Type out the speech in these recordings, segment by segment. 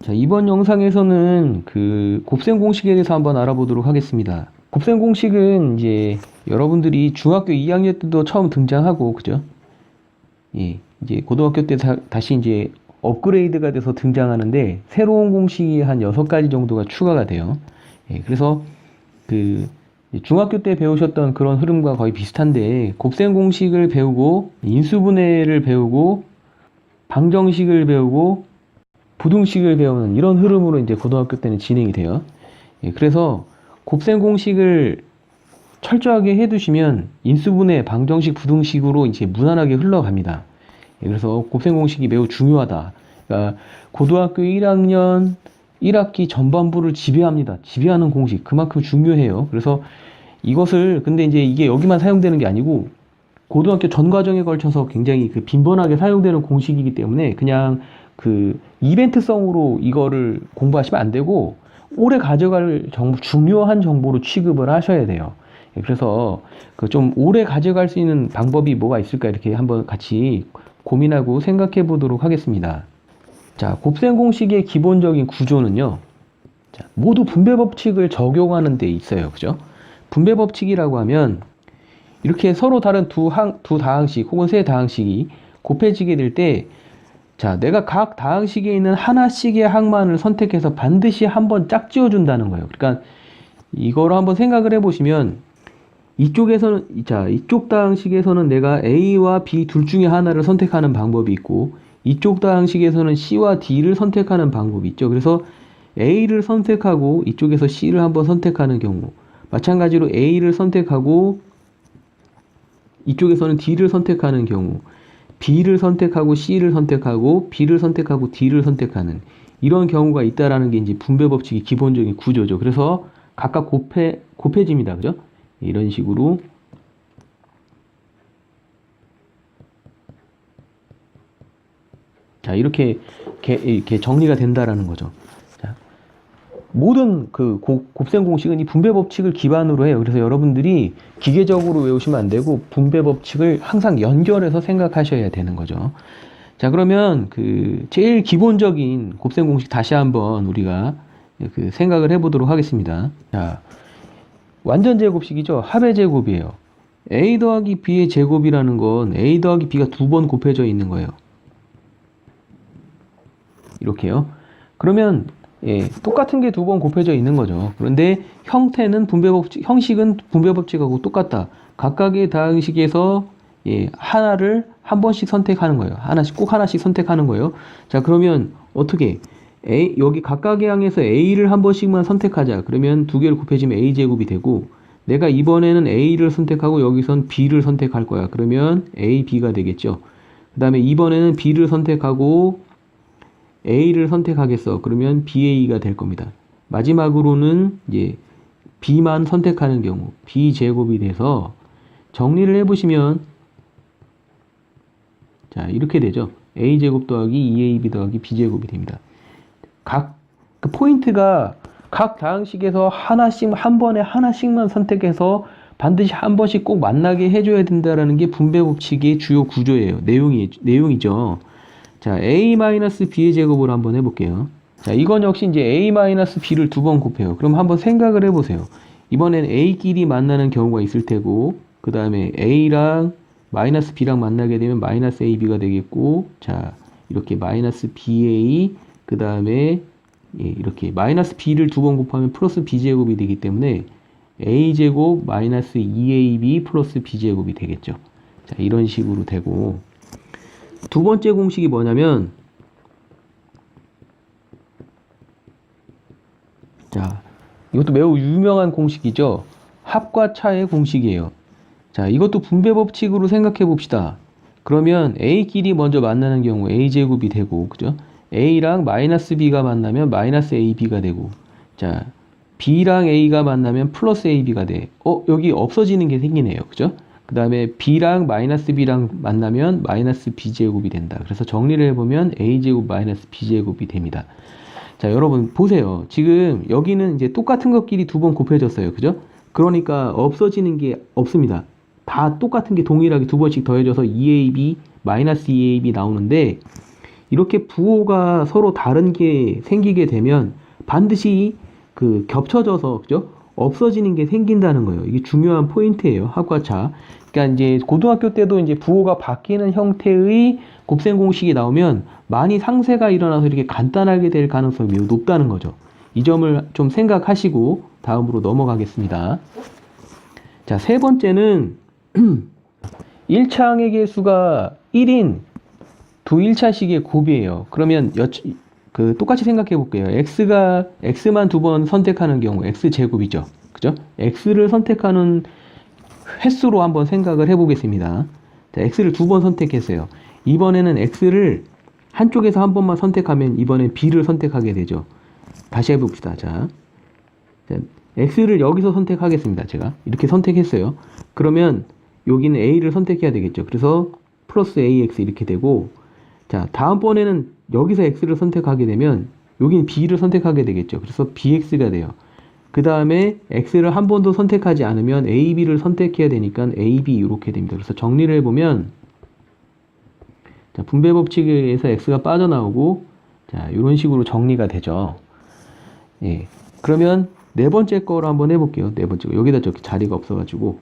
자, 이번 영상에서는 그 곱셈 공식에 대해서 한번 알아보도록 하겠습니다. 곱셈 공식은 이제 여러분들이 중학교 2학년 때도 처음 등장하고, 그죠? 예, 이제 고등학교 때 다시 이제 업그레이드가 돼서 등장하는데, 새로운 공식이 한 6가지 정도가 추가가 돼요. 예, 그래서 그 중학교 때 배우셨던 그런 흐름과 거의 비슷한데, 곱셈 공식을 배우고, 인수분해를 배우고, 방정식을 배우고, 부등식을 배우는 이런 흐름으로 이제 고등학교 때는 진행이 돼요. 예, 그래서 곱셈 공식을 철저하게 해두시면 인수분해, 방정식, 부등식으로 이제 무난하게 흘러갑니다. 예, 그래서 곱셈 공식이 매우 중요하다. 그러니까 고등학교 1학년 1학기 전반부를 지배합니다. 지배하는 공식 그만큼 중요해요. 그래서 이것을 근데 이제 이게 여기만 사용되는 게 아니고 고등학교 전 과정에 걸쳐서 굉장히 그 빈번하게 사용되는 공식이기 때문에 그냥 그 이벤트성으로 이거를 공부하시면 안 되고 오래 가져갈 중요한 정보로 취급을 하셔야 돼요. 그래서 그 좀 오래 가져갈 수 있는 방법이 뭐가 있을까 이렇게 한번 같이 고민하고 생각해 보도록 하겠습니다. 자, 곱셈 공식의 기본적인 구조는요. 자, 모두 분배 법칙을 적용하는 데 있어요. 그죠? 분배 법칙이라고 하면 이렇게 서로 다른 두 다항식 혹은 세 다항식이 곱해지게 될 때, 자, 내가 각 다항식에 있는 하나씩의 항만을 선택해서 반드시 한번 짝지어준다는 거예요. 그러니까 이거로 한번 생각을 해보시면 이쪽에서는, 자, 이쪽 다항식에서는 내가 A와 B 둘 중에 하나를 선택하는 방법이 있고 이쪽 다항식에서는 C와 D를 선택하는 방법이 있죠. 그래서 A를 선택하고 이쪽에서 C를 한번 선택하는 경우, 마찬가지로 A를 선택하고 이쪽에서는 D를 선택하는 경우, B를 선택하고 C를 선택하고 B를 선택하고 D를 선택하는 이런 경우가 있다라는 게 이제 분배 법칙의 기본적인 구조죠. 그래서 각각 곱해집니다. 그죠? 이런 식으로 자, 이렇게 정리가 된다라는 거죠. 자, 모든 그 곱셈 공식은 이 분배 법칙을 기반으로 해요. 그래서 여러분들이 기계적으로 외우시면 안 되고 분배 법칙을 항상 연결해서 생각하셔야 되는 거죠. 자, 그러면 그 제일 기본적인 곱셈 공식 다시 한번 우리가 그 생각을 해보도록 하겠습니다. 자, 완전 제곱식이죠. 합의 제곱이에요. A 더하기 B의 제곱이라는 건 A 더하기 B가 2번 곱해져 있는 거예요. 이렇게요. 그러면 예, 똑같은 게 2번 곱해져 있는 거죠. 그런데 형식은 분배 법칙하고 똑같다. 각각의 다항식에서 예, 하나를 한 번씩 선택하는 거예요. 꼭 하나씩 선택하는 거예요. 자, 그러면 어떻게? 여기 각각의 항에서 A를 한 번씩만 선택하자. 그러면 두 개를 곱해지면 A제곱이 되고, 내가 이번에는 A를 선택하고 여기선 B를 선택할 거야. 그러면 A, B가 되겠죠. 그 다음에 이번에는 B를 선택하고 A를 선택하겠어. 그러면 BA가 될 겁니다. 마지막으로는 이제 B만 선택하는 경우 B제곱이 돼서 정리를 해보시면 자, 이렇게 되죠. A제곱 더하기 2AB 더하기 B제곱이 됩니다. 그 포인트가 각 다항식에서 하나씩, 한 번에 하나씩만 선택해서 반드시 한 번씩 꼭 만나게 해줘야 된다는 게 분배 법칙의 주요 구조예요. 내용이죠. 자, A-B의 제곱으로 한번 해볼게요. 자, 이건 역시 이제 A-B를 2번 곱해요. 그럼 한번 생각을 해보세요. 이번엔 A끼리 만나는 경우가 있을 테고, 그 다음에 A랑 마이너스 B랑 만나게 되면 마이너스 AB가 되겠고, 자, 이렇게 마이너스 BA, 그 다음에 예, 이렇게 마이너스 B를 2번 곱하면 플러스 B제곱이 되기 때문에 A제곱 마이너스 2AB 플러스 B제곱이 되겠죠. 자, 이런 식으로 되고, 두 번째 공식이 뭐냐면, 자, 이것도 매우 유명한 공식이죠. 합과 차의 공식이에요. 자, 이것도 분배 법칙으로 생각해 봅시다. 그러면 A끼리 먼저 만나는 경우 A제곱이 되고, 그죠? A랑 마이너스 B가 만나면 마이너스 AB가 되고, 자, B랑 A가 만나면 플러스 AB가 돼. 여기 없어지는 게 생기네요. 그죠? 그 다음에 B랑 마이너스 B랑 만나면 마이너스 B제곱이 된다. 그래서 정리를 해보면 A제곱 마이너스 B제곱이 됩니다. 자, 여러분 보세요. 지금 여기는 이제 똑같은 것끼리 2번 곱해졌어요. 그죠? 그러니까 없어지는 게 없습니다. 다 똑같은 게 동일하게 2번씩 더해져서 2AB 마이너스 2AB 나오는데, 이렇게 부호가 서로 다른 게 생기게 되면 반드시 그 겹쳐져서 그죠? 없어지는 게 생긴다는 거예요. 이게 중요한 포인트예요. 학과차. 그러니까 이제 고등학교 때도 이제 부호가 바뀌는 형태의 곱셈 공식이 나오면 많이 상쇄가 일어나서 이렇게 간단하게 될 가능성이 매우 높다는 거죠. 이 점을 좀 생각하시고 다음으로 넘어가겠습니다. 자, 세 번째는 1차항의 개수가 1인 두 1차식의 곱이에요. 그러면 똑같이 생각해 볼게요. x만 두 번 선택하는 경우 x제곱이죠. 그죠? x를 선택하는 횟수로 한번 생각을 해 보겠습니다. 자, x를 두 번 선택했어요. 이번에는 x를 한쪽에서 한 번만 선택하면 이번엔 b를 선택하게 되죠. 다시 해봅시다. 자, x를 여기서 선택하겠습니다. 제가 이렇게 선택했어요. 그러면 여기는 a를 선택해야 되겠죠. 그래서 플러스 ax 이렇게 되고, 자, 다음번에는 여기서 x를 선택하게 되면 여기는 b를 선택하게 되겠죠. 그래서 bx가 돼요. 그 다음에 x를 한 번도 선택하지 않으면 ab를 선택해야 되니까 ab 이렇게 됩니다. 그래서 정리를 해보면, 자, 분배 법칙에서 x가 빠져나오고, 자, 이런 식으로 정리가 되죠. 예. 그러면 네 번째 거로 한번 해볼게요. 네 번째 거. 여기다 저기 자리가 없어가지고.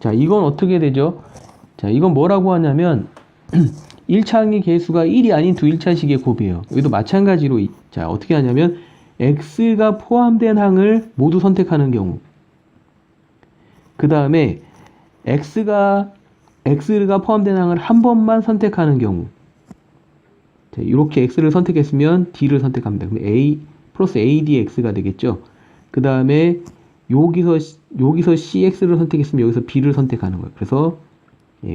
자, 이건 어떻게 되죠? 자, 이건 뭐라고 하냐면 1차항의 개수가 1이 아닌 두 1차식의 곱이에요. 여기도 마찬가지로 자, 어떻게 하냐면 x가 포함된 항을 모두 선택하는 경우, 그 다음에 x가 포함된 항을 한 번만 선택하는 경우, 자, 이렇게 x를 선택했으면 d를 선택합니다. 그럼 a 플러스 adx가 되겠죠. 그 다음에 여기서 cx를 선택했으면 여기서 b를 선택하는 거예요. 그래서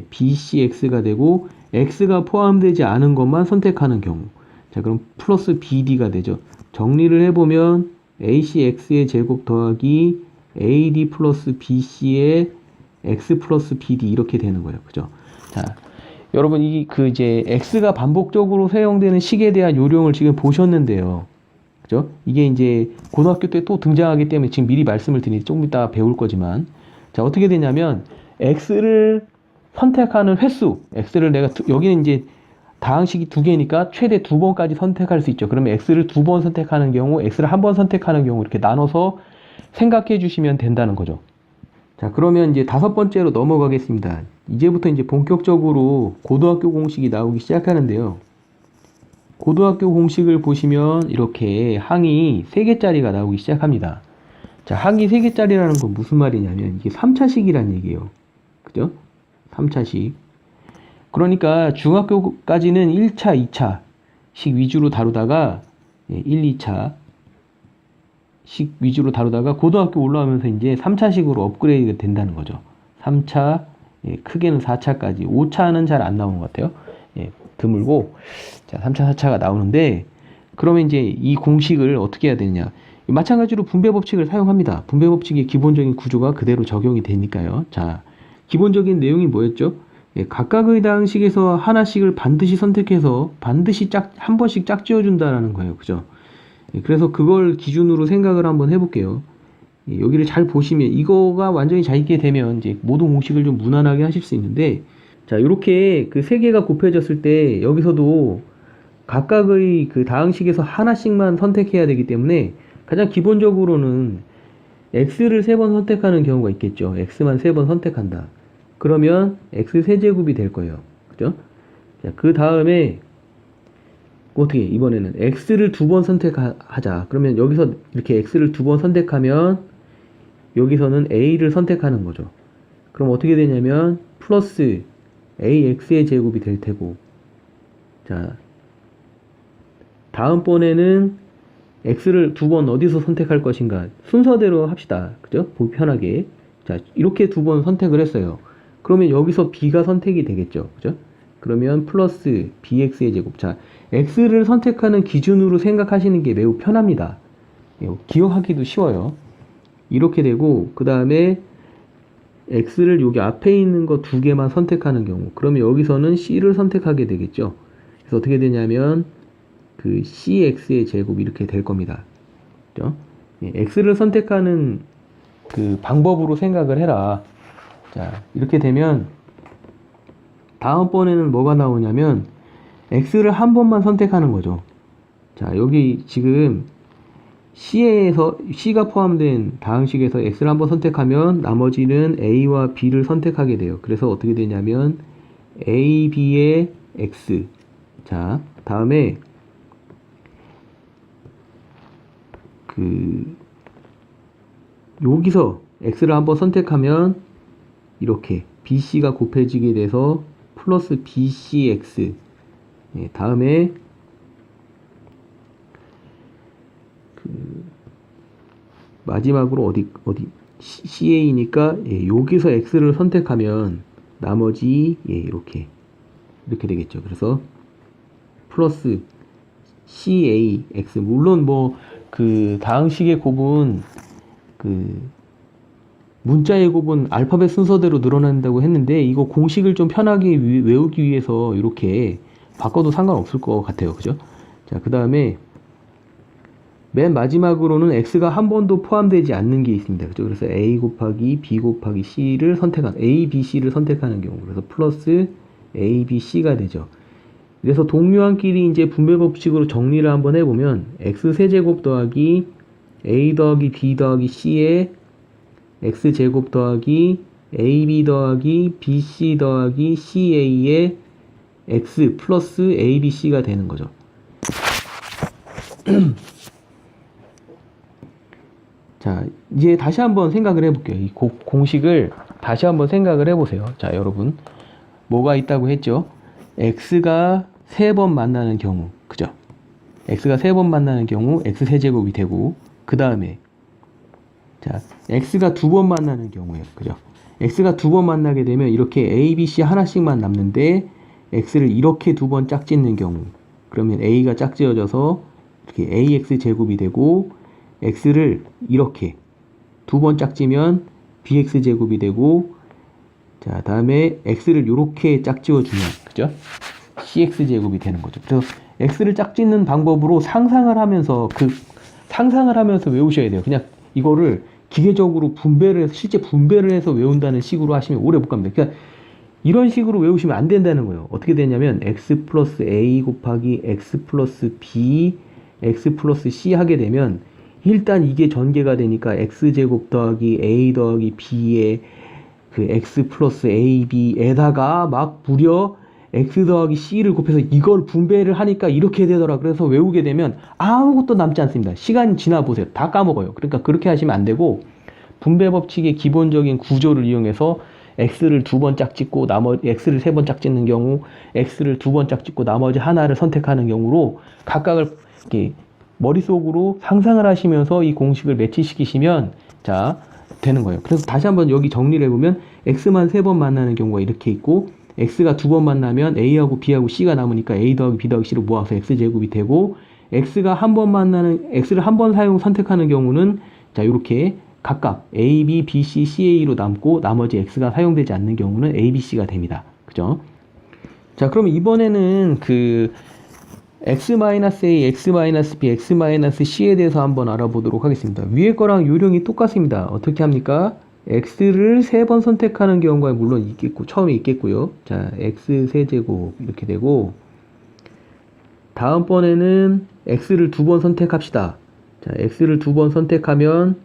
bcx가 되고, x가 포함되지 않은 것만 선택하는 경우, 자, 그럼 플러스 bd가 되죠. 정리를 해보면 acx의 제곱 더하기 ad 플러스 bc의 x 플러스 bd 이렇게 되는 거예요. 그죠? 자, 여러분 이제 x가 반복적으로 사용되는 식에 대한 요령을 지금 보셨는데요. 그죠? 이게 이제 고등학교 때 또 등장하기 때문에 지금 미리 말씀을 드리니 조금 이따 배울 거지만, 자, 어떻게 되냐면 x를 선택하는 횟수, x를 내가 여기는 이제 다항식이 두 개니까 최대 두 번까지 선택할 수 있죠. 그러면 x를 두 번 선택하는 경우, x를 한 번 선택하는 경우 이렇게 나눠서 생각해 주시면 된다는 거죠. 자, 그러면 이제 다섯 번째로 넘어가겠습니다. 이제부터 이제 본격적으로 고등학교 공식이 나오기 시작하는데요. 고등학교 공식을 보시면 이렇게 항이 3개짜리가 나오기 시작합니다. 자, 항이 3개짜리라는 건 무슨 말이냐면 이게 3차식이란 얘기예요. 그죠? 3차식. 그러니까 중학교까지는 1차, 2차식 위주로 다루다가 1, 2차 식 위주로 다루다가 고등학교 올라오면서 이제 3차식으로 업그레이드가 된다는 거죠. 3차, 크게는 4차까지. 5차는 잘 안 나오는 것 같아요. 드물고, 자, 3차, 4차가 나오는데, 그러면 이제 이 공식을 어떻게 해야 되느냐. 마찬가지로 분배 법칙을 사용합니다. 분배 법칙의 기본적인 구조가 그대로 적용이 되니까요. 자, 기본적인 내용이 뭐였죠? 각각의 다항식에서 하나씩을 반드시 선택해서 반드시 한 번씩 짝지어준다라는 거예요. 그죠? 그래서 그걸 기준으로 생각을 한번 해볼게요. 여기를 잘 보시면 이거가 완전히 잘 있게 되면 이제 모든 공식을 좀 무난하게 하실 수 있는데, 자, 이렇게 그 세 개가 곱해졌을 때 여기서도 각각의 그 다항식에서 하나씩만 선택해야 되기 때문에 가장 기본적으로는 x를 3번 선택하는 경우가 있겠죠. x만 3번 선택한다. 그러면 x 세제곱이 될 거예요. 그죠? 자, 그 다음에 어떻게 이번에는 x를 2번 선택하자. 그러면 여기서 이렇게 x를 2번 선택하면 여기서는 a를 선택하는 거죠. 그럼 어떻게 되냐면 플러스 ax의 제곱이 될 테고, 자, 다음번에는 x를 2번 어디서 선택할 것인가 순서대로 합시다. 그죠? 보기 편하게. 자, 이렇게 2번 선택을 했어요. 그러면 여기서 b가 선택이 되겠죠. 그죠? 그러면 플러스 bx의 제곱. 자, x를 선택하는 기준으로 생각하시는 게 매우 편합니다. 기억하기도 쉬워요. 이렇게 되고, 그 다음에 x를 여기 앞에 있는 거 2개만 선택하는 경우, 그러면 여기서는 c를 선택하게 되겠죠. 그래서 어떻게 되냐면 그 cx의 제곱 이렇게 될 겁니다. 그죠? x를 선택하는 그 방법으로 생각을 해라. 자, 이렇게 되면 다음번에는 뭐가 나오냐면 x를 한 번만 선택하는 거죠. 자, 여기 지금 C가 포함된 다항식에서 x를 한번 선택하면 나머지는 a와 b를 선택하게 돼요. 그래서 어떻게 되냐면 a, b의 x. 자, 다음에 여기서 x를 한번 선택하면 이렇게 bc가 곱해지게 돼서 플러스 bcx. 예, 다음에 마지막으로 어디 ca니까 예, 여기서 x를 선택하면 나머지 예, 이렇게 되겠죠. 그래서 플러스 cax. 물론 뭐 다항식의 곱은 문자의 곱은 알파벳 순서대로 늘어난다고 했는데 이거 공식을 좀 편하게 외우기 위해서 이렇게 바꿔도 상관없을 것 같아요. 그죠? 자, 그 다음에 맨 마지막으로는 x가 한 번도 포함되지 않는 게 있습니다. 그죠? 그래서 a 곱하기 b 곱하기 c를 a, b, c를 선택하는 경우. 그래서 플러스 a, b, c가 되죠. 그래서 동류항끼리 이제 분배 법칙으로 정리를 한번 해보면 x 세제곱 더하기 a 더하기 b 더하기 c에 x 제곱 더하기 ab 더하기 bc 더하기 ca의 x 플러스 abc가 되는 거죠. 자, 이제 다시 한번 생각을 해볼게요. 이 공식을 다시 한번 생각을 해보세요. 자, 여러분 뭐가 있다고 했죠? x가 3번 만나는 경우, 그죠? x가 3번 만나는 경우 x 세제곱이 되고, 그 다음에 자, x가 2번 만나는 경우에요. 그죠? x가 2번 만나게 되면 이렇게 a, b, c 하나씩만 남는데 x를 이렇게 2번 짝짓는 경우, 그러면 a가 짝지어져서 이렇게 ax 제곱이 되고, x를 이렇게 2번 짝지면 bx 제곱이 되고, 자, 다음에 x를 이렇게 짝지어주면, 그죠? cx 제곱이 되는 거죠. 그래서 x를 짝짓는 방법으로 상상을 하면서 외우셔야 돼요. 그냥 이거를 기계적으로 실제 분배를 해서 외운다는 식으로 하시면 오래 못 갑니다. 그러니까 이런 식으로 외우시면 안 된다는 거예요. 어떻게 되냐면 x 플러스 a 곱하기 x 플러스 b x 플러스 c 하게 되면 일단 이게 전개가 되니까 x제곱 더하기 a 더하기 b의 x 플러스 ab에다가 막 무려 x 더하기 c를 곱해서 이걸 분배를 하니까 이렇게 되더라. 그래서 외우게 되면 아무것도 남지 않습니다. 시간 지나 보세요. 다 까먹어요. 그러니까 그렇게 하시면 안 되고, 분배 법칙의 기본적인 구조를 이용해서 x를 2번 짝짓고 x를 3번 짝짓는 경우, x를 2번 짝짓고 나머지 하나를 선택하는 경우로 각각을 이렇게 머릿속으로 상상을 하시면서 이 공식을 매치시키시면 자, 되는 거예요. 그래서 다시 한번 여기 정리를 해보면 x만 3번 만나는 경우가 이렇게 있고, x가 2번 만나면 a하고 b하고 c가 남으니까 a 더하기 b 더하기 c를 모아서 x제곱이 되고, x를 한 번 선택하는 경우는 자, 이렇게 각각 a, b, b, c, ca로 남고 나머지 x가 사용되지 않는 경우는 a, b, c가 됩니다. 그죠? 자, 그럼 이번에는 x-a, x-b, x-c에 대해서 한번 알아보도록 하겠습니다. 위에 거랑 요령이 똑같습니다. 어떻게 합니까? x를 3번 선택하는 경우가 물론 처음에 있겠고요. 자, x 세제곱 이렇게 되고, 다음번에는 x를 2번 선택합시다. 자, x를 2번 선택하면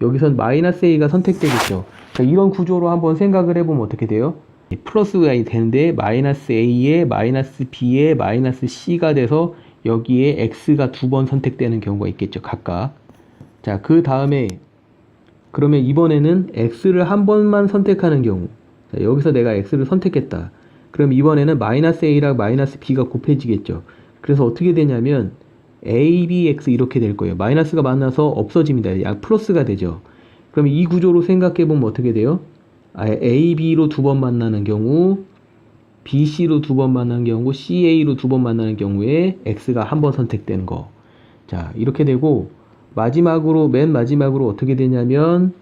여기선 마이너스 a가 선택되겠죠. 자, 이런 구조로 한번 생각을 해보면 어떻게 돼요? 플러스가 되는데 마이너스 a에 마이너스 b에 마이너스 c가 돼서 여기에 x가 2번 선택되는 경우가 있겠죠. 각각. 자, 그 다음에 그러면 이번에는 x를 한 번만 선택하는 경우, 자, 여기서 내가 x를 선택했다. 그럼 이번에는 마이너스 a랑 마이너스 b가 곱해지겠죠. 그래서 어떻게 되냐면 a, b, x 이렇게 될 거예요. 마이너스가 만나서 없어집니다. 약 플러스가 되죠. 그럼 이 구조로 생각해보면 어떻게 돼요? a, b로 2번 만나는 경우, b, c로 2번 만나는 경우, c, a로 2번 만나는 경우에 x가 한 번 선택되는 거. 자, 이렇게 되고, 맨 마지막으로 어떻게 되냐면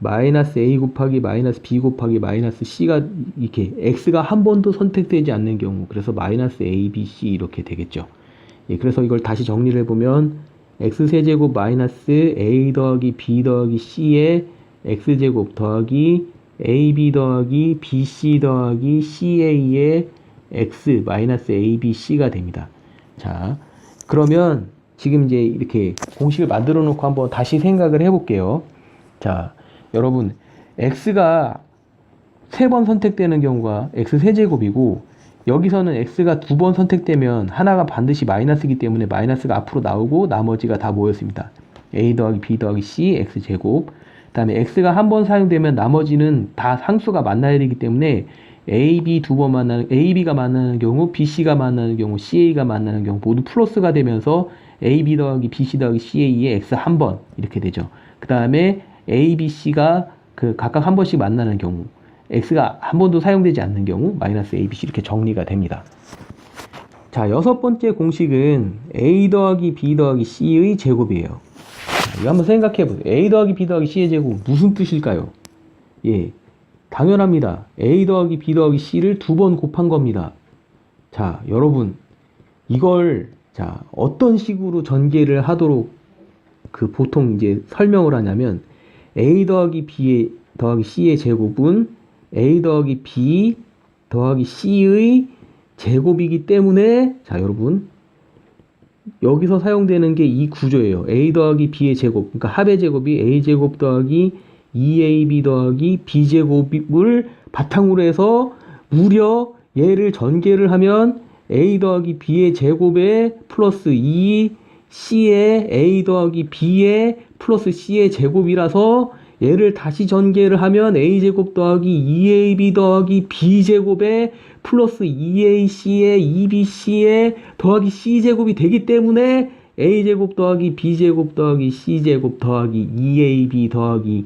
마이너스 a 곱하기 마이너스 b 곱하기 마이너스 c가 이렇게 x가 한 번도 선택되지 않는 경우, 그래서 마이너스 a, b, c 이렇게 되겠죠. 예, 그래서 이걸 다시 정리를 해보면 x세제곱 마이너스 a 더하기 b 더하기 c에 x제곱 더하기 AB 더하기 BC 더하기 CA의 X 마이너스 ABC가 됩니다. 자, 그러면 지금 이제 이렇게 공식을 만들어 놓고 한번 다시 생각을 해볼게요. 자, 여러분, X가 3번 선택되는 경우가 X 세제곱이고, 여기서는 X가 2번 선택되면 하나가 반드시 마이너스이기 때문에 마이너스가 앞으로 나오고 나머지가 다 모였습니다. A 더하기 B 더하기 C X제곱. 그 다음에 X가 한 번 사용되면 나머지는 다 상수가 만나야 되기 때문에 AB가 만나는 경우, BC가 만나는 경우, CA가 만나는 경우 모두 플러스가 되면서 AB 더하기 BC 더하기 CA의 X 한 번 이렇게 되죠. 그 다음에 ABC가 각각 한 번씩 만나는 경우, X가 한 번도 사용되지 않는 경우 마이너스 ABC 이렇게 정리가 됩니다. 자, 6번째 공식은 A 더하기 B 더하기 C의 제곱이에요. 자, 이거 한번 생각해 보세요. A 더하기 B 더하기 C의 제곱 무슨 뜻일까요? 예, 당연합니다. A 더하기 B 더하기 C를 2번 곱한 겁니다. 자, 여러분, 이걸 어떤 식으로 전개를 하도록 보통 이제 설명을 하냐면, A 더하기 B 더하기 C의 제곱은 A 더하기 B 더하기 C의 제곱이기 때문에, 자, 여러분, 여기서 사용되는 게 이 구조예요. A 더하기 B의 제곱, 그러니까 합의 제곱이 A제곱 더하기 2AB 더하기 B제곱을 바탕으로 해서 무려 얘를 전개를 하면 A 더하기 B의 제곱에 플러스 2C의 A 더하기 B의 플러스 C의 제곱이라서, 얘를 다시 전개를 하면 A제곱 더하기 2AB 더하기 B제곱에 플러스 2AC의 2BC의 더하기 C제곱이 되기 때문에 A제곱 더하기 B제곱 더하기 C제곱 더하기 2AB 더하기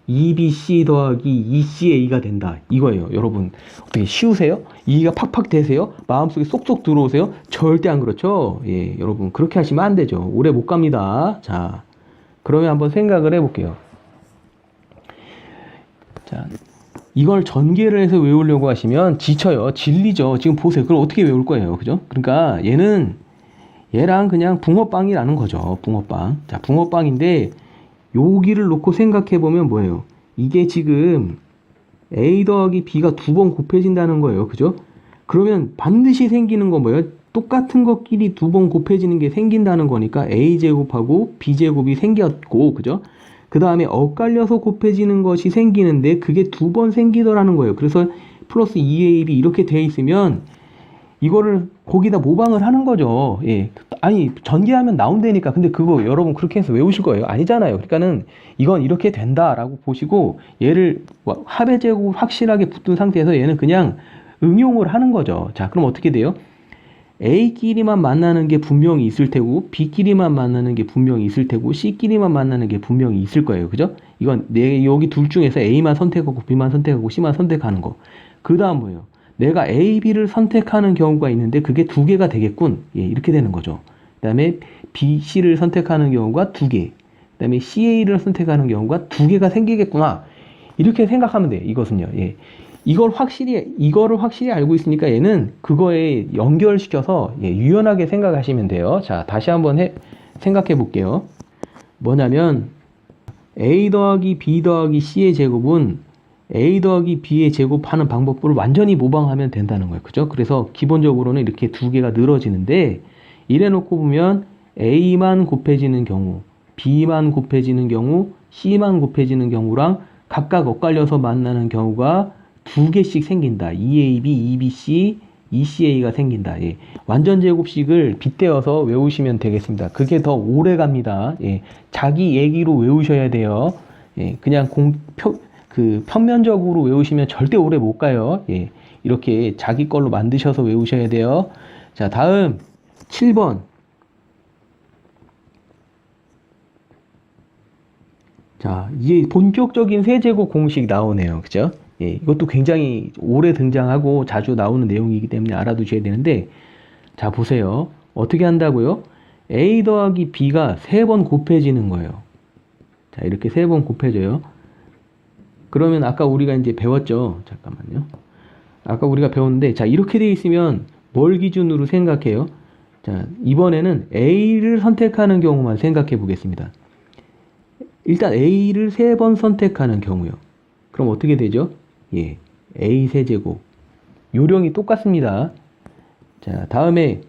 2BC 더하기 2CA가 된다. 이거예요. 여러분, 어떻게 쉬우세요? 이해가 팍팍 되세요? 마음속에 쏙쏙 들어오세요? 절대 안 그렇죠? 예, 여러분, 그렇게 하시면 안 되죠. 오래 못 갑니다. 자, 그러면 한번 생각을 해볼게요. 자, 이걸 전개를 해서 외우려고 하시면 지쳐요. 질리죠. 지금 보세요. 그걸 어떻게 외울 거예요. 그죠? 그러니까 얘랑 그냥 붕어빵이라는 거죠. 붕어빵. 자, 붕어빵인데 여기를 놓고 생각해 보면 뭐예요? 이게 지금 A 더하기 B가 2번 곱해진다는 거예요. 그죠? 그러면 반드시 생기는 건 뭐예요? 똑같은 것끼리 2번 곱해지는 게 생긴다는 거니까 A제곱하고 B제곱이 생겼고, 그죠? 그 다음에 엇갈려서 곱해지는 것이 생기는데 그게 2번 생기더라는 거예요. 그래서 플러스 2AB 이렇게 돼 있으면 이거를 거기다 모방을 하는 거죠. 예. 아니, 전개하면 나온다니까. 근데 그거 여러분 그렇게 해서 외우실 거예요? 아니잖아요. 그러니까는 이건 이렇게 된다라고 보시고 얘를 합의 제곱 확실하게 붙은 상태에서 얘는 그냥 응용을 하는 거죠. 자, 그럼 어떻게 돼요? A끼리만 만나는 게 분명히 있을 테고, B끼리만 만나는 게 분명히 있을 테고, C끼리만 만나는 게 분명히 있을 거예요. 그죠? 이건 여기 둘 중에서 A만 선택하고 B만 선택하고 C만 선택하는 거. 그 다음 뭐예요? 내가 A, B를 선택하는 경우가 있는데 그게 2개가 되겠군. 예, 이렇게 되는 거죠. 그 다음에 B, C를 선택하는 경우가 2개. 그 다음에 CA를 선택하는 경우가 2개가 생기겠구나. 이렇게 생각하면 돼요. 이것은요. 예. 이거를 확실히 알고 있으니까 얘는 그거에 연결시켜서 유연하게 생각하시면 돼요. 자, 다시 한번 생각해 볼게요. 뭐냐면 A 더하기 B 더하기 C의 제곱은 A 더하기 B의 제곱하는 방법을 완전히 모방하면 된다는 거예요. 그죠? 그래서 기본적으로는 이렇게 2개가 늘어지는데, 이래 놓고 보면 A만 곱해지는 경우, B만 곱해지는 경우, C만 곱해지는 경우랑 각각 엇갈려서 만나는 경우가 2개씩 생긴다. 2AB, 2BC, 2CA가 생긴다. 예. 완전 제곱식을 빗대어서 외우시면 되겠습니다. 그게 더 오래 갑니다. 예. 자기 얘기로 외우셔야 돼요. 예. 그냥 평면적으로 외우시면 절대 오래 못 가요. 예. 이렇게 자기 걸로 만드셔서 외우셔야 돼요. 자, 다음 7번. 자, 이제 본격적인 세제곱 공식 나오네요. 그죠? 예, 이것도 굉장히 오래 등장하고 자주 나오는 내용이기 때문에 알아두셔야 되는데, 자, 보세요. 어떻게 한다고요? A 더하기 B가 3번 곱해지는 거예요. 자, 이렇게 3번 곱해져요. 그러면 아까 우리가 이제 배웠죠? 잠깐만요. 아까 우리가 배웠는데, 자, 이렇게 돼 있으면 뭘 기준으로 생각해요? 자, 이번에는 A를 선택하는 경우만 생각해 보겠습니다. 일단 A를 3번 선택하는 경우요. 그럼 어떻게 되죠? 예, a 세제곱. 요령이 똑같습니다. 자, 다음에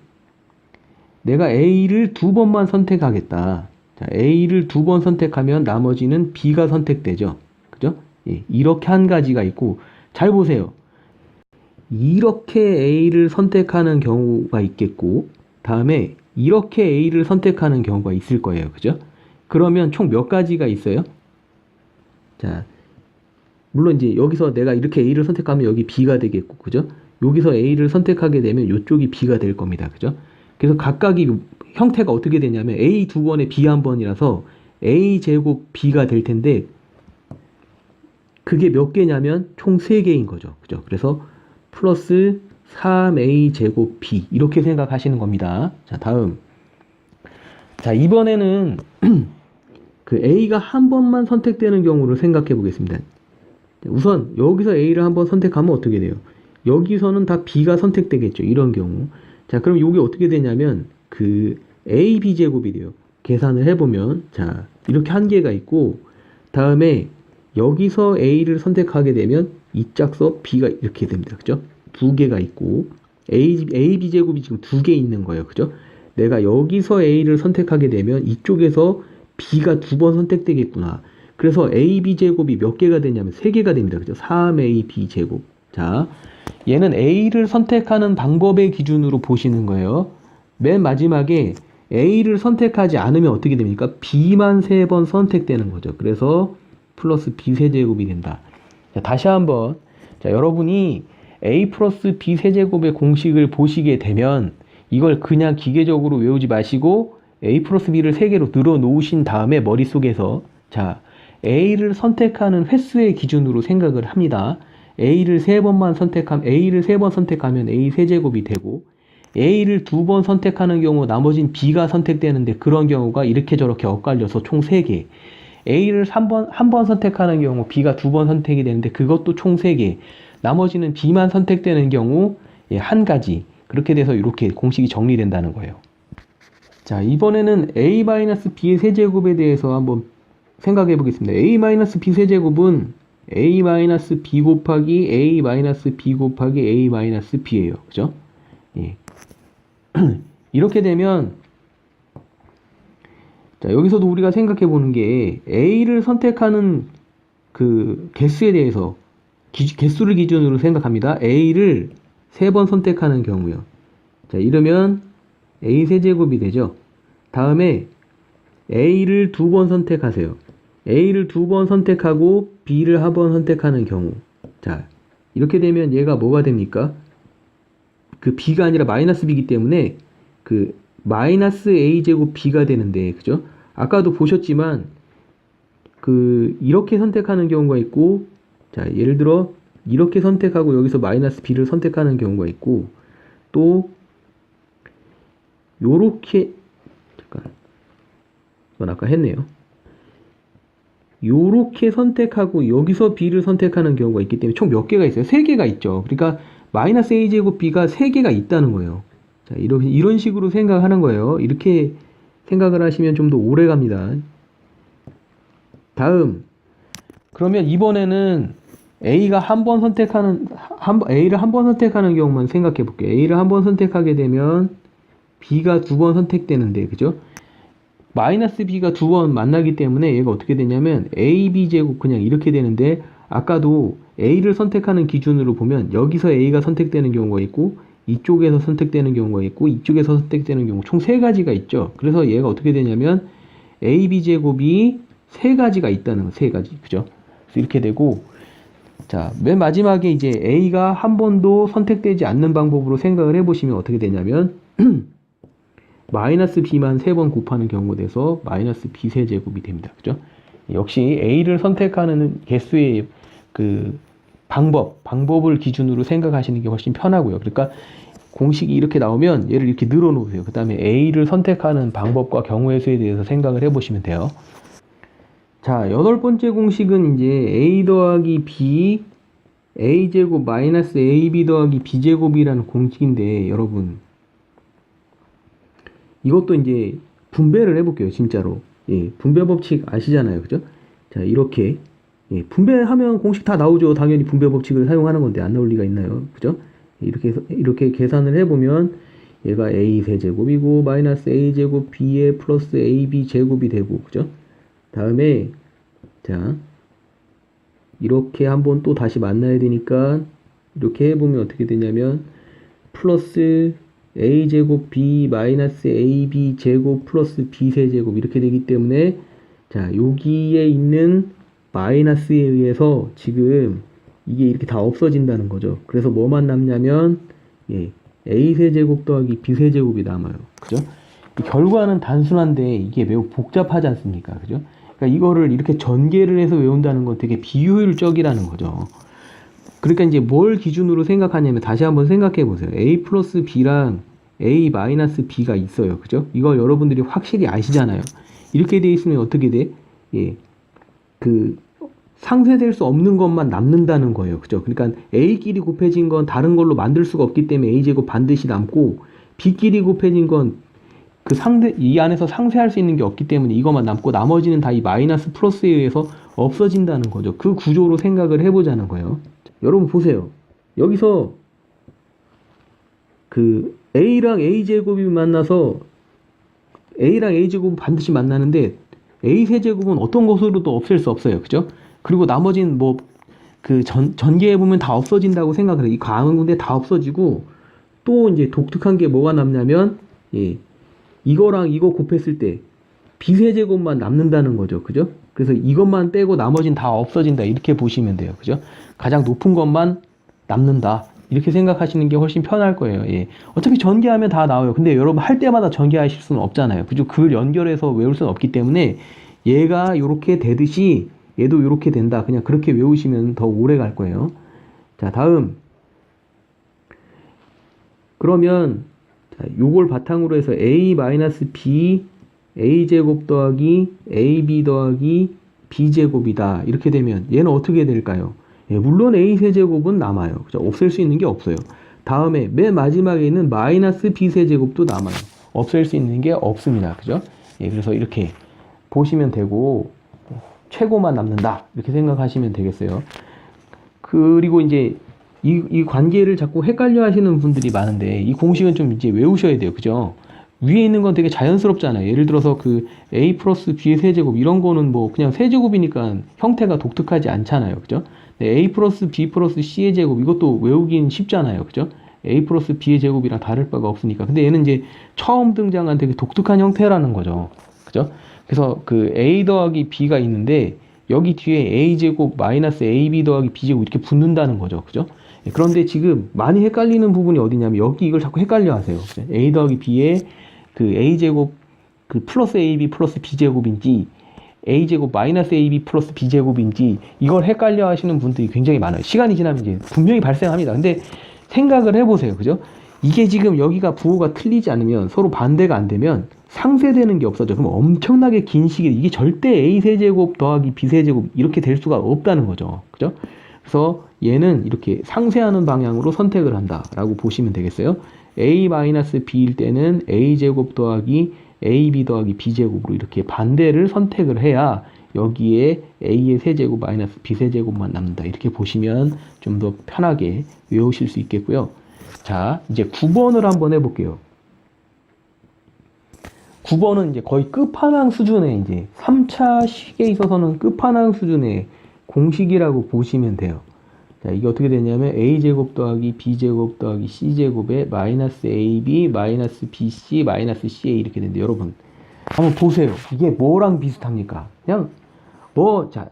내가 a를 두 번만 선택하겠다. 자, a를 두 번 선택하면 나머지는 b가 선택되죠. 그죠? 예, 이렇게 한 가지가 있고, 잘 보세요. 이렇게 a를 선택하는 경우가 있겠고, 다음에 이렇게 a를 선택하는 경우가 있을 거예요. 그죠? 그러면 총 몇 가지가 있어요? 자, 물론 이제 여기서 내가 이렇게 a를 선택하면 여기 b가 되겠고, 그죠? 여기서 a를 선택하게 되면 이쪽이 b가 될 겁니다. 그죠? 그래서 각각이 형태가 어떻게 되냐면 a 두 번에 b 한 번이라서 a 제곱 b가 될 텐데, 그게 몇 개냐면 총 3개인 거죠. 그죠? 그래서 플러스 3a 제곱 b 이렇게 생각하시는 겁니다. 자, 다음. 자, 이번에는 그 a가 한 번만 선택되는 경우를 생각해 보겠습니다. 우선 여기서 a를 한번 선택하면 어떻게 돼요? 여기서는 다 b가 선택되겠죠. 이런 경우. 자, 그럼 이게 어떻게 되냐면 그 ab 제곱이 돼요. 계산을 해보면 자, 이렇게 한 개가 있고, 다음에 여기서 a를 선택하게 되면 이 짝서 b가 이렇게 됩니다. 그죠? 두 개가 있고, ab 제곱이 지금 두 개 있는 거예요. 그죠? 내가 여기서 a를 선택하게 되면 이쪽에서 b가 두 번 선택되겠구나. 그래서 ab 제곱이 몇 개가 되냐면 3개가 됩니다. 그죠? 3ab 제곱. 자, 얘는 a를 선택하는 방법의 기준으로 보시는 거예요. 맨 마지막에 a를 선택하지 않으면 어떻게 됩니까? b만 3번 선택되는 거죠. 그래서 플러스 b 세제곱이 된다. 자, 다시 한번. 자, 여러분이 a 플러스 b 세제곱의 공식을 보시게 되면 이걸 그냥 기계적으로 외우지 마시고 a 플러스 b를 3개로 늘어 놓으신 다음에 머릿속에서 자, a를 선택하는 횟수의 기준으로 생각을 합니다. a를 3번 선택하면 a 세제곱이 되고, a를 2번 선택하는 경우 나머진 b가 선택되는데, 그런 경우가 이렇게 저렇게 엇갈려서 총 3개. a를 한 번 선택하는 경우 b가 2번 선택이 되는데 그것도 총 3개. 나머지는 b만 선택되는 경우 한 가지. 그렇게 돼서 이렇게 공식이 정리된다는 거예요. 자, 이번에는 a-b의 세제곱에 대해서 한번 생각해 보겠습니다. a-b 세제곱은 a-b 곱하기 a-b 곱하기 a-b예요. 그죠? 예. 이렇게 되면 자, 여기서도 우리가 생각해 보는 게 a를 선택하는 그 개수에 대해서 개수를 기준으로 생각합니다. a를 3번 선택하는 경우요. 자, 이러면 a 세제곱이 되죠. 다음에 a를 2번 선택하세요. a를 2번 선택하고 b를 한 번 선택하는 경우. 자, 이렇게 되면 얘가 뭐가 됩니까? 그 b가 아니라 마이너스 b이기 때문에 그 마이너스 a 제곱 b가 되는데, 그죠? 아까도 보셨지만 그 이렇게 선택하는 경우가 있고, 자, 예를 들어 이렇게 선택하고 여기서 마이너스 b를 선택하는 경우가 있고, 또 요렇게, 잠깐, 이건 아까 했네요. 요렇게 선택하고 여기서 b를 선택하는 경우가 있기 때문에 총 몇 개가 있어요? 3개가 있죠. 그러니까 마이너스 a 제곱 b가 3개가 있다는 거예요. 자, 이런 식으로 생각하는 거예요. 이렇게 생각을 하시면 좀 더 오래 갑니다. 다음, 그러면 이번에는 a를 한 번 선택하는 경우만 생각해 볼게요. a를 한 번 선택하게 되면 b가 2번 선택되는데, 그죠? 마이너스 b가 2번 만나기 때문에 얘가 어떻게 되냐면 ab 제곱 그냥 이렇게 되는데, 아까도 a를 선택하는 기준으로 보면 여기서 a가 선택되는 경우가 있고, 이쪽에서 선택되는 경우가 있고, 이쪽에서 선택되는 경우 총 3가지가 있죠. 그래서 얘가 어떻게 되냐면 ab 제곱이 3가지가 있다는 거, 3가지. 그죠? 그래서 이렇게 되고, 자, 맨 마지막에 이제 a가 한 번도 선택되지 않는 방법으로 생각을 해보시면 어떻게 되냐면 마이너스 b만 3번 곱하는 경우 돼서 마이너스 b 세제곱이 됩니다. 그죠? 역시 a를 선택하는 개수의 그 방법을 기준으로 생각하시는 게 훨씬 편하고요. 그러니까 공식이 이렇게 나오면 얘를 이렇게 늘어놓으세요. 그 다음에 a를 선택하는 방법과 경우의 수에 대해서 생각을 해보시면 돼요. 자, 8번째 공식은 이제 a 더하기 b a제곱 마이너스 ab 더하기 b제곱이라는 공식인데, 여러분 이것도 이제 분배를 해볼게요. 진짜로. 예, 분배 법칙 아시잖아요. 그죠? 자, 이렇게 예, 분배하면 공식 다 나오죠. 당연히 분배 법칙을 사용하는 건데 안 나올 리가 있나요? 그죠? 이렇게 계산을 해보면 얘가 a 세제곱이고 마이너스 a 제곱 b에 플러스 ab 제곱이 되고, 그죠? 다음에 자 이렇게 한번 또 다시 만나야 되니까 이렇게 해보면 어떻게 되냐면 플러스 a 제곱 b 마이너스 ab 제곱 플러스 b 세제곱 이렇게 되기 때문에 자 여기에 있는 마이너스에 의해서 지금 이게 이렇게 다 없어진다는 거죠. 그래서 뭐만 남냐면 예, a 세제곱 더하기 b 세제곱이 남아요. 그죠? 결과는 단순한데 이게 매우 복잡하지 않습니까? 그죠? 그러니까 이거를 이렇게 전개를 해서 외운다는 건 되게 비효율적이라는 거죠. 그러니까 이제 뭘 기준으로 생각하냐면 다시 한번 생각해 보세요. a 플러스 b랑 a 마이너스 b가 있어요. 그죠? 이거 여러분들이 확실히 아시잖아요. 이렇게 돼 있으면 어떻게 돼? 예. 상쇄될 수 없는 것만 남는다는 거예요. 그죠? 그러니까 a끼리 곱해진 건 다른 걸로 만들 수가 없기 때문에 a제곱 반드시 남고 b끼리 곱해진 건 이 안에서 상쇄할 수 있는 게 없기 때문에 이것만 남고 나머지는 다 이 마이너스 플러스에 의해서 없어진다는 거죠. 그 구조로 생각을 해보자는 거예요. 여러분 보세요. 여기서 a랑 a제곱이 만나서 a랑 a제곱은 반드시 만나는데 a 세제곱은 어떤 것으로도 없앨 수 없어요. 그죠? 그리고 나머지는 전개해보면 다 없어진다고 생각을 해요. 이 가운데 다 없어지고 또 이제 독특한 게 뭐가 남냐면 예, 이거랑 이거 곱했을 때 b세제곱만 남는다는 거죠. 그죠? 그래서 이것만 빼고 나머지는 다 없어진다. 이렇게 보시면 돼요. 그죠? 가장 높은 것만 남는다. 이렇게 생각하시는 게 훨씬 편할 거예요. 예. 어차피 전개하면 다 나와요. 근데 여러분 할 때마다 전개하실 수는 없잖아요. 그죠? 그걸 연결해서 외울 수는 없기 때문에 얘가 이렇게 되듯이 얘도 이렇게 된다. 그냥 그렇게 외우시면 더 오래 갈 거예요. 자, 다음. 그러면 자, 요걸 바탕으로 해서 a-b a제곱 더하기 ab 더하기 b제곱이다. 이렇게 되면 얘는 어떻게 될까요? 예, 물론 a 세제곱은 남아요. 그죠? 없앨 수 있는 게 없어요. 다음에 맨 마지막에 있는 마이너스 b 세제곱도 남아요. 없앨 수 있는 게 없습니다. 그죠? 예, 그래서 이렇게 보시면 되고 최고만 남는다. 이렇게 생각하시면 되겠어요. 그리고 이제 이 관계를 자꾸 헷갈려 하시는 분들이 많은데 이 공식은 좀 이제 외우셔야 돼요. 그죠? 위에 있는 건 되게 자연스럽잖아요. 예를 들어서 a 플러스 b의 세제곱 이런 거는 뭐 그냥 세제곱이니까 형태가 독특하지 않잖아요. 그죠? a 플러스 b 플러스 c의 제곱 이것도 외우긴 쉽잖아요. 그죠? a 플러스 b의 제곱이랑 다를 바가 없으니까. 근데 얘는 이제 처음 등장한 되게 독특한 형태라는 거죠. 그죠? 그래서 a 더하기 b가 있는데 여기 뒤에 a 제곱 마이너스 ab 더하기 b 제곱 이렇게 붙는다는 거죠. 그죠? 그런데 지금 많이 헷갈리는 부분이 어디냐면 여기 이걸 자꾸 헷갈려 하세요. 그죠? a 더하기 b에 a 제곱 플러스 ab 플러스 b 제곱인지 a 제곱 마이너스 ab 플러스 b 제곱인지 이걸 헷갈려 하시는 분들이 굉장히 많아요. 시간이 지나면 이제 분명히 발생합니다. 근데 생각을 해보세요. 그죠? 이게 지금 여기가 부호가 틀리지 않으면 서로 반대가 안 되면 상쇄되는 게 없어져. 그럼 엄청나게 긴 시기에 이게 절대 a 세제곱 더하기 b 세제곱 이렇게 될 수가 없다는 거죠. 그죠? 그래서 얘는 이렇게 상쇄하는 방향으로 선택을 한다라고 보시면 되겠어요. a-b일 때는 a제곱 더하기 ab 더하기 b제곱으로 이렇게 반대를 선택을 해야 여기에 a의 세제곱 마이너스 b 세제곱만 남는다. 이렇게 보시면 좀 더 편하게 외우실 수 있겠고요. 자, 이제 9번을 한번 해볼게요. 9번은 이제 거의 끝판왕 수준의 이제 3차 식에 있어서는 끝판왕 수준의 공식이라고 보시면 돼요. 자, 이게 어떻게 되냐면 a제곱 더하기 b제곱 더하기 c제곱에 마이너스 ab 마이너스 bc 마이너스 ca 이렇게 되는데 여러분 한번 보세요. 이게 뭐랑 비슷합니까? 그냥 자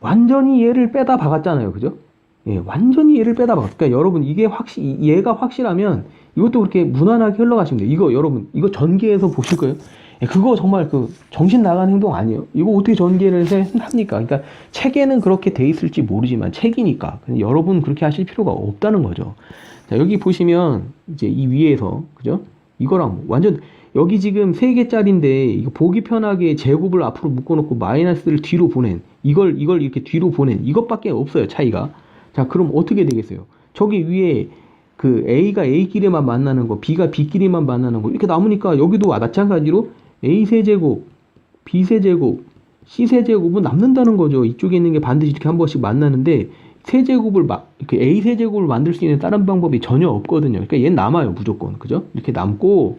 완전히 얘를 빼다 박았잖아요. 그죠? 예, 완전히 얘를 빼다 박았어요. 그러니까 여러분 이게 얘가 확실하면 이것도 그렇게 무난하게 흘러가시면 돼요. 이거 여러분 이거 전개해서 보실 거예요. 예, 그거 정말 정신 나간 행동 아니에요. 이거 어떻게 전개를 합니까? 그러니까 책에는 그렇게 돼 있을지 모르지만 책이니까 여러분 그렇게 하실 필요가 없다는 거죠. 자, 여기 보시면 이제 이 위에서 그죠? 이거랑 완전 여기 지금 3개짜리인데 이거 보기 편하게 제곱을 앞으로 묶어놓고 마이너스를 뒤로 보낸 이걸 이렇게 뒤로 보낸 이것밖에 없어요. 차이가. 자, 그럼 어떻게 되겠어요? 저기 위에 A가 A끼리만 만나는 거, B가 B끼리만 만나는 거 이렇게 남으니까 여기도 마찬가지로 A 세제곱, B 세제곱, C세제곱은 남는다는 거죠. 이쪽에 있는 게 반드시 이렇게 한 번씩 만나는데 세제곱을 이렇게 A 세제곱을 만들 수 있는 다른 방법이 전혀 없거든요. 그러니까 얘는 남아요, 무조건. 그죠? 이렇게 남고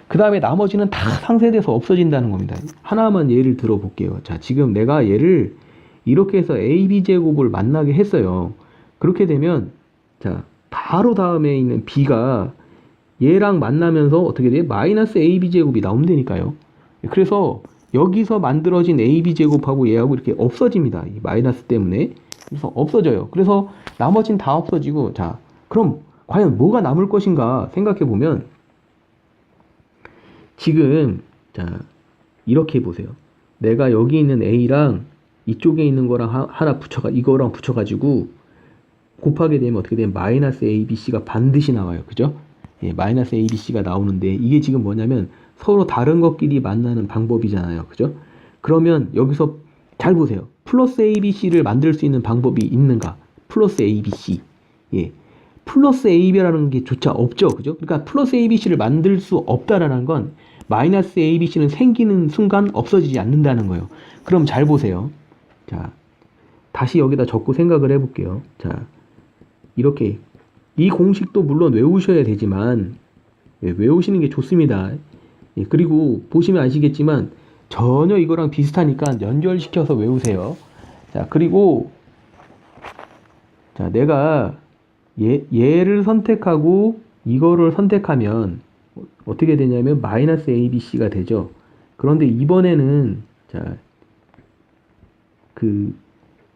그 다음에 나머지는 다 상쇄돼서 없어진다는 겁니다. 하나만 예를 들어볼게요. 자, 지금 내가 얘를 이렇게 해서 AB 제곱을 만나게 했어요. 그렇게 되면 자, 바로 다음에 있는 B가 얘랑 만나면서 어떻게 돼요? 마이너스 AB 제곱이 나온다니까요. 그래서 여기서 만들어진 AB 제곱하고 얘하고 이렇게 없어집니다. 이 마이너스 때문에. 그래서 없어져요. 그래서 나머지는 다 없어지고, 자, 그럼 과연 뭐가 남을 것인가 생각해 보면 지금 자, 이렇게 보세요. 내가 여기 있는 A랑 이쪽에 있는 거랑 하나 이거랑 붙여가지고 곱하게 되면 어떻게 되면 마이너스 ABC가 반드시 나와요. 그죠? 예, 마이너스 ABC가 나오는데 이게 지금 뭐냐면 서로 다른 것끼리 만나는 방법이잖아요. 그죠? 그러면 여기서 잘 보세요. 플러스 ABC를 만들 수 있는 방법이 있는가? 플러스 ABC. 예. 플러스 AB라는 게 조차 없죠. 그죠? 그러니까 플러스 ABC를 만들 수 없다라는 건 마이너스 ABC는 생기는 순간 없어지지 않는다는 거예요. 그럼 잘 보세요. 자, 다시 여기다 적고 생각을 해볼게요. 자, 이렇게 이 공식도 물론 외우셔야 되지만 외우시는 게 좋습니다. 예, 그리고 보시면 아시겠지만 전혀 이거랑 비슷하니까 연결시켜서 외우세요. 자, 그리고 자, 내가 얘를 선택하고 이거를 선택하면 어떻게 되냐면 마이너스 ABC가 되죠. 그런데 이번에는 자,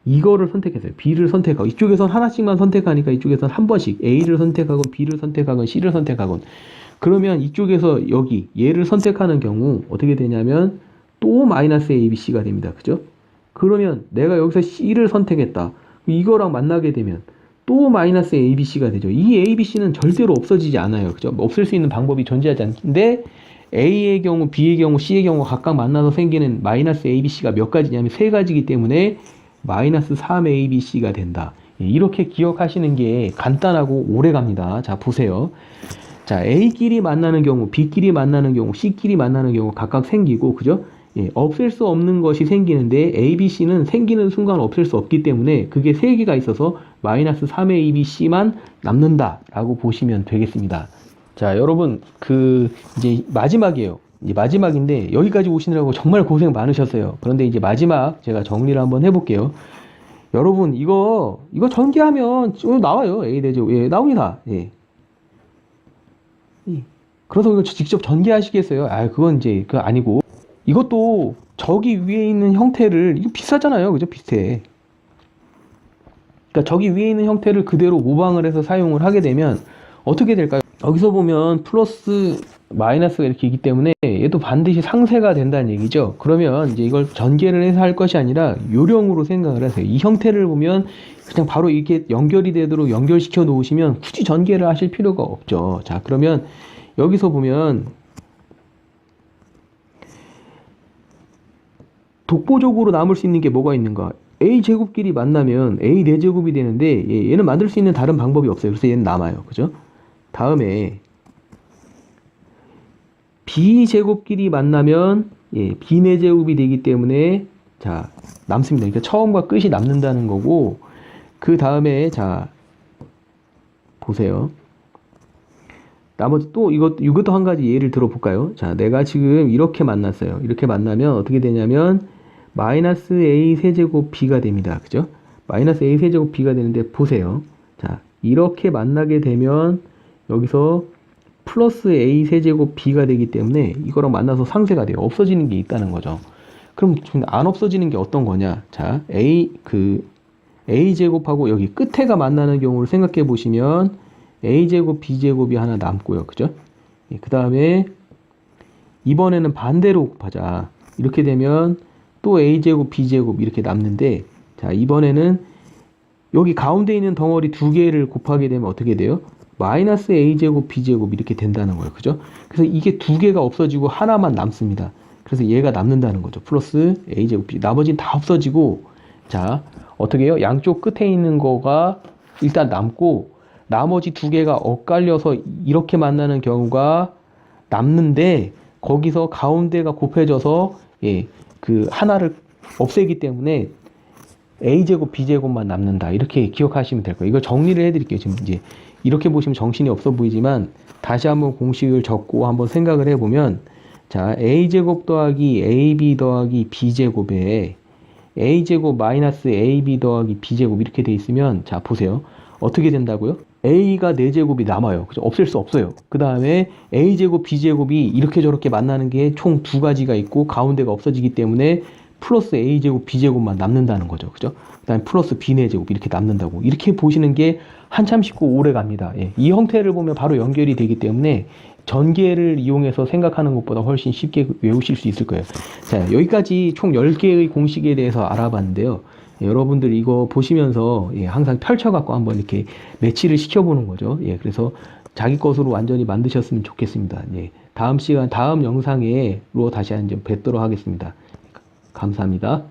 이거를 선택했어요. B를 선택하고 이쪽에선 하나씩만 선택하니까 이쪽에선 한 번씩 A를 선택하고 B를 선택하고 C를 선택하고 그러면 이쪽에서 여기 얘를 선택하는 경우 어떻게 되냐면 또 마이너스 ABC가 됩니다. 그죠? 그러면 내가 여기서 C를 선택했다. 이거랑 만나게 되면 또 마이너스 ABC가 되죠. 이 ABC는 절대로 없어지지 않아요. 그죠? 없앨 수 있는 방법이 존재하지 않는데 A의 경우, B의 경우, C의 경우 각각 만나서 생기는 마이너스 ABC가 몇 가지냐면 세 가지이기 때문에 마이너스 3ABC가 된다. 이렇게 기억하시는 게 간단하고 오래 갑니다. 자, 보세요. 자, A끼리 만나는 경우, B끼리 만나는 경우, C끼리 만나는 경우 각각 생기고, 그죠? 예, 없앨 수 없는 것이 생기는데 A, B, C는 생기는 순간 없앨 수 없기 때문에 그게 3개가 있어서 마이너스 3ABC만 남는다라고 보시면 되겠습니다. 자, 여러분, 이제 마지막이에요. 이제 마지막인데 여기까지 오시느라고 정말 고생 많으셨어요. 그런데 이제 마지막 제가 정리를 한번 해볼게요. 여러분, 이거 전개하면 나와요. A 대제곱. 예, 나옵니다. 예. 그래서 이거 직접 전개하시겠어요? 아, 그건 이제 그거 아니고. 이것도 저기 위에 있는 형태를 이거 비슷하잖아요. 그죠? 비슷해. 그러니까 저기 위에 있는 형태를 그대로 모방을 해서 사용을 하게 되면 어떻게 될까요? 여기서 보면 플러스 마이너스가 이렇게 있기 때문에 얘도 반드시 상쇄가 된다는 얘기죠. 그러면 이제 이걸 전개를 해서 할 것이 아니라 요령으로 생각을 하세요. 이 형태를 보면 그냥 바로 이렇게 연결이 되도록 연결시켜 놓으시면 굳이 전개를 하실 필요가 없죠. 자, 그러면 여기서 보면 독보적으로 남을 수 있는 게 뭐가 있는가? A제곱끼리 만나면 A 4제곱이 되는데 얘는 만들 수 있는 다른 방법이 없어요. 그래서 얘는 남아요. 그죠? 다음에 B제곱끼리 만나면 B 4제곱이 되기 때문에 자, 남습니다. 그러니까 처음과 끝이 남는다는 거고 그 다음에 자, 보세요. 나머지 또 이것도 한 가지 예를 들어볼까요? 자, 내가 지금 이렇게 만났어요. 이렇게 만나면 어떻게 되냐면 마이너스 A 세제곱 B가 됩니다. 그죠? 마이너스 A 세제곱 B가 되는데 보세요. 자, 이렇게 만나게 되면 여기서 플러스 A 세제곱 B가 되기 때문에 이거랑 만나서 상쇄가 돼요. 없어지는 게 있다는 거죠. 그럼 안 없어지는 게 어떤 거냐? 자, A 제곱하고 여기 끝에가 만나는 경우를 생각해 보시면 A제곱 B제곱이 하나 남고요. 그죠? 그 다음에 이번에는 반대로 곱하자. 이렇게 되면 또 A제곱 B제곱 이렇게 남는데 자, 이번에는 여기 가운데 있는 덩어리 두 개를 곱하게 되면 어떻게 돼요? 마이너스 A제곱 B제곱 이렇게 된다는 거예요. 그죠? 그래서 이게 두 개가 없어지고 하나만 남습니다. 그래서 얘가 남는다는 거죠. 플러스 A제곱 B. 나머지는 다 없어지고 자, 어떻게 해요? 양쪽 끝에 있는 거가 일단 남고 나머지 두 개가 엇갈려서 이렇게 만나는 경우가 남는데 거기서 가운데가 곱해져서 그 하나를 없애기 때문에 a제곱 b제곱만 남는다. 이렇게 기억하시면 될 거예요. 이거 정리를 해드릴게요. 지금 이제 이렇게 보시면 정신이 없어 보이지만 다시 한번 공식을 적고 한번 생각을 해보면, 자, a제곱 더하기 ab 더하기 b제곱에 a제곱 마이너스 ab 더하기 b제곱 이렇게 돼 있으면, 자 보세요. 어떻게 된다고요? a가 4제곱이 남아요. 그죠? 없앨 수 없어요. 그 다음에 a제곱 b제곱이 이렇게 저렇게 만나는 게 총 2가지가 있고 가운데가 없어지기 때문에 플러스 a제곱 b제곱만 남는다는 거죠. 그죠? 그 다음에 플러스 b 4제곱 이렇게 남는다고. 이렇게 보시는 게 한참 쉽고 오래 갑니다. 예. 이 형태를 보면 바로 연결이 되기 때문에 전개를 이용해서 생각하는 것보다 훨씬 쉽게 외우실 수 있을 거예요. 자, 여기까지 총 10개의 공식에 대해서 알아봤는데요. 예, 여러분들 이거 보시면서 예, 항상 펼쳐갖고 한번 이렇게 매치를 시켜보는 거죠. 예, 그래서 자기 것으로 완전히 만드셨으면 좋겠습니다. 예, 다음 시간, 다음 영상으로 다시 한번 뵙도록 하겠습니다. 감사합니다.